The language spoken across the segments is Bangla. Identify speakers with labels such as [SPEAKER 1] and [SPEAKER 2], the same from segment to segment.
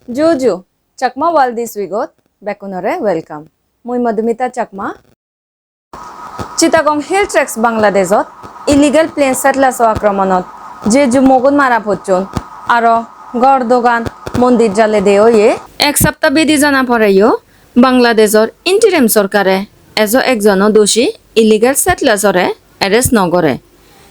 [SPEAKER 1] Juju, Chakma World this wegot, Bekunore, welcome. Mui Madhumita Chakma. Chittagong Hill Tracts, Bangladeshot, illegal plane settlers of Aakromonot, Jummo mara poschon, aroh, ghar-dogan, Mandir jaledeh oyeh, safta bidi jana powrey, Bangladeshot interim Sorkarey, ekjon dushi, illegal settlers ore, arrest nogore.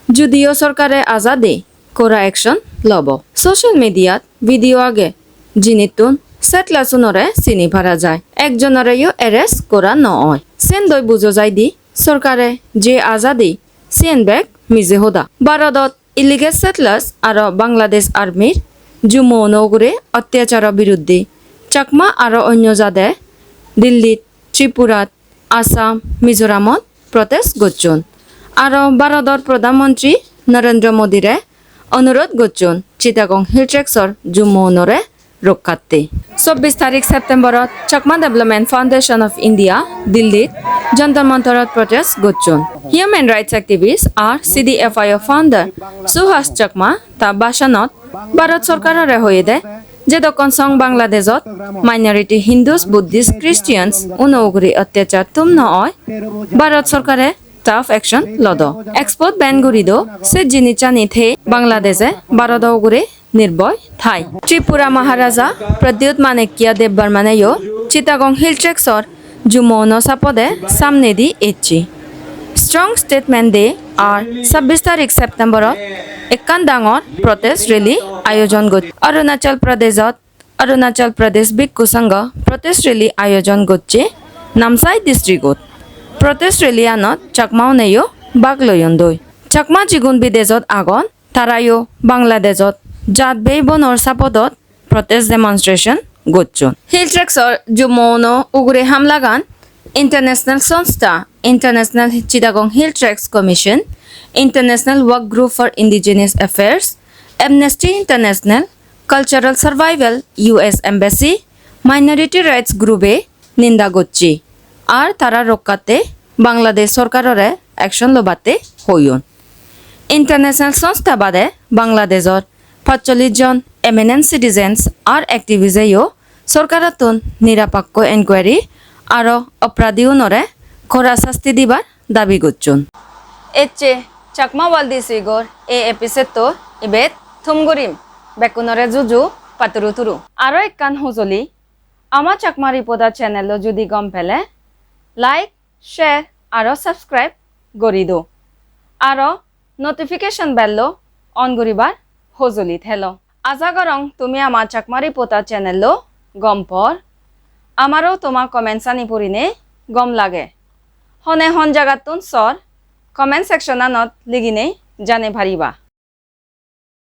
[SPEAKER 1] Judio Sorkarey azadi, kora action, lobo. Social media, video age, Hintun, settlers unore sini para jay. Ekjonoreyo arrest kora no oy. Sendoi bujo jay di, Sorkarey je azadi, sien back mize hoda. Bharotot illegal settlers aroh Bangladesh army, Jummo nogore অত্যাচাৰৰ বিৰুদ্ধে চাকমা আৰু অন্য জাদে দিল্লীত ত্ৰিপুৰাত আসাম মিজোৰামত প্ৰটেষ্ট গঠন আৰু ভাৰতৰ প্ৰধানমন্ত্ৰী নৰেন্দ্ৰ মোদীৰে অনুৰোধ গঠন চিটাগং হিল ট্ৰেক্টছৰ জুম্মু নৰে ৰক্ষাতে 24 তাৰিখ ছেপ্টেম্বৰত Chakma development foundation of India দিল্লীত জন্তৰ মন্তৰত প্ৰটেষ্ট গঠন হিউমেন ৰাইটছ এক্টিভিষ্ট আৰু CDFI ফাউণ্ডাৰ সুহাস চাকমা তা ভাষণত ভাৰত চৰকাৰৰ হৈয়ে দে যে দকনসং বাংলাদেশত মাইনৰিটি হিন্দুস বুদ্ধিষ্ট খ্ৰীষ্টিয়ানছ উনগুৰি অত্যাচাৰ তুম নহয় ভাৰত চৰকাৰে টাফ একশন লদ এক্সপোর্ট ব্যান গুড়ি দো সে জিনিসা নিথে বাংলাদেশে ভারত গুড়ে নির্ভয় থাই ত্রিপুরা মহারাজা প্রদ্যুৎ মানিক্যা দেববর্মানেও চিটাগং হিল ট্রেক্টছৰ জুম্মু নসাপদে সামনে দি এচ্ছি স্ট্রং স্টেটমেন্ট দে আর 26 তারিখ সেপ্টেম্বরত একান ডাঙৰ প্ৰটেষ্ট ৰেলী আয়োজন গত অৰুণাচল প্ৰদেশ বিক্ষু সংঘ প্ৰটেষ্ট ৰেলী আয়োজন গতছে নামচাই ডিষ্ট্ৰিক্টত প্ৰটেষ্ট ৰেলীয়ানত চাকমাওনেও বাগ লয়ন্দৈ চাকমা জিগুন বিদেশত আগন তাৰায়ো বাংলাদেশত জাত বেই বনৰ চাপদত প্ৰটেষ্ট ডেমনষ্ট্ৰেশ্যন গতচন হিল ট্ৰেক্টছৰ জুম্মু উগুৰে হামলাগান ইণ্টাৰনেশ্যনেল সংস্থা international Chittagong hill tracts commission International Work Group for Indigenous Affairs, Amnesty International, Cultural Survival, US Embassy, Minority Rights Group নিন্দা গচ্ছি আর তারা রক্ষাতে বাংলাদেশ সরকাররে অ্যাকশন লবাতে হইন ইন্টারন্যাশনাল সংস্থা বাদে বাংলাদেশর 45 জন এমিনেন্ট সিটিজেন্স আর অ্যাক্টিভিস্টেও সরকারতুন নিরাপক্ষ এনকুয়ারি আর অপরাধীউনরে খরা শাস্তি দিবার দাবি গচ্ছন এচে চাকমা ওয়ালদি সিগর এ এপিসোডটো ইবেত থুমগুরিম বেকুনরে জুজু পাতুরু তুরু আরো একখান হুজলি আমার চাকমা রিপোর্টার চ্যানেল যদি গম পেলে লাইক শেয়ার আর সাবস্ক্রাইব গরি দো আর নোটিফিকেশন বেল অন করিবার হুজলি থেলো আশা করং তুমি আমার চাকমা রিপোর্টার চ্যানেল গম পর আমারও তোমার কমেন্টস আনি পড়িনে গম লাগে হনে হন জাগাতুন সর কমেন্ট সেকশনত লিগিনে জানে ভারিবা